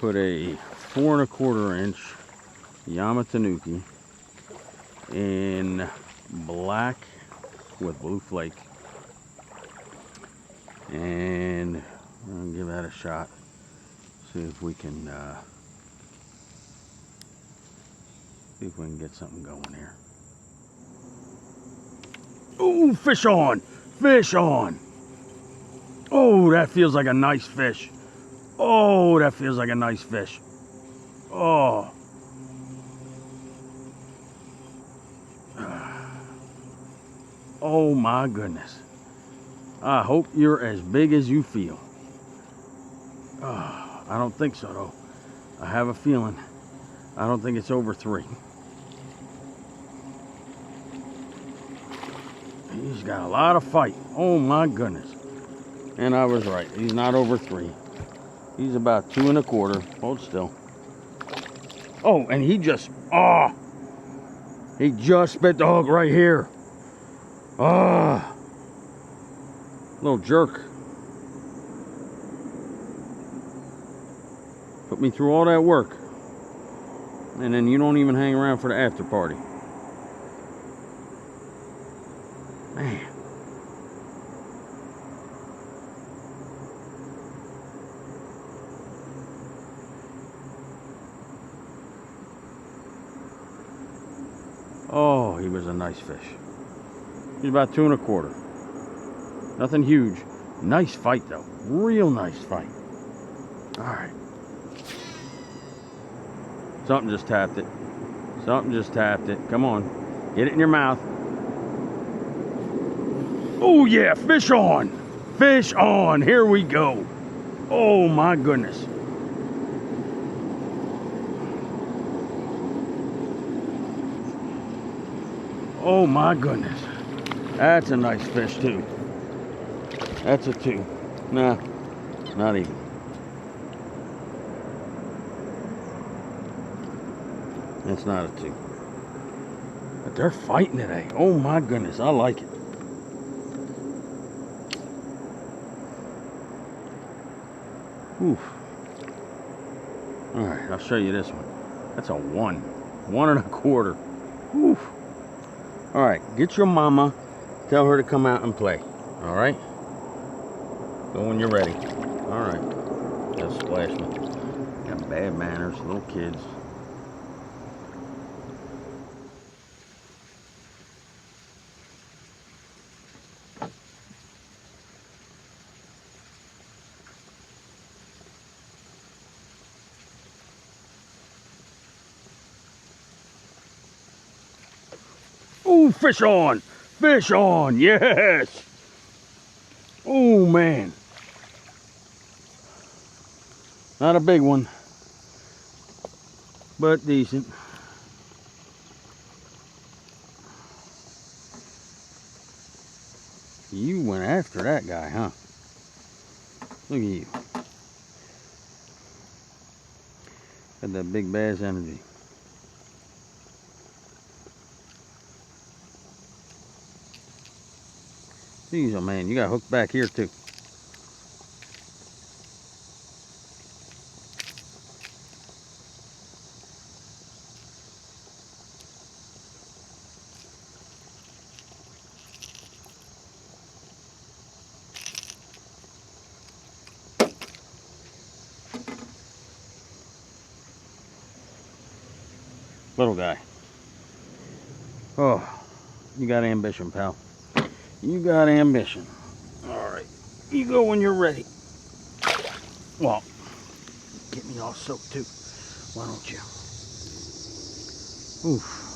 put a 4¼ inch Yamatanuki in black with blue flake, and I'm gonna give that a shot. See if we can get something going here. Oh, fish on! Fish on! Oh, that feels like a nice fish. Oh, that feels like a nice fish. Oh. Oh my goodness. I hope you're as big as you feel. I don't think so though. I have a feeling. I don't think it's over 3. He's got a lot of fight. Oh my goodness. And I was right. He's not over 3. He's about 2¼ inches. Hold still. Oh, and he just spit the hook right here. Little jerk. Put me through all that work. And then you don't even hang around for the after party. Man. Oh, he was a nice fish. He's about 2¼ inches. Nothing huge. Nice fight though. Real nice fight. Alright. Something just tapped it. Something just tapped it. Come on. Get it in your mouth. Oh yeah, fish on. Fish on. Here we go. Oh my goodness. Oh my goodness. That's a nice fish too. That's a 2. Nah, not even. That's not a 2. But they're fighting today. Oh my goodness, I like it. Oof. Alright, I'll show you this one. That's a 1. 1¼ inches. Oof. Alright, get your mama. Tell her to come out and play. Alright? Go when you're ready. Alright. That's splashing. Got bad manners, little kids. Ooh, fish on! Fish on! Yes! Oh man. Not a big one, but decent. You went after that guy, huh? Look at you. Got that big bass energy. Jeez, oh man, you got hooked back here too. Little guy. Oh, you got ambition, pal. You got ambition. Alright. You go when you're ready. Well, get me all soaked too. Why don't you? Oof.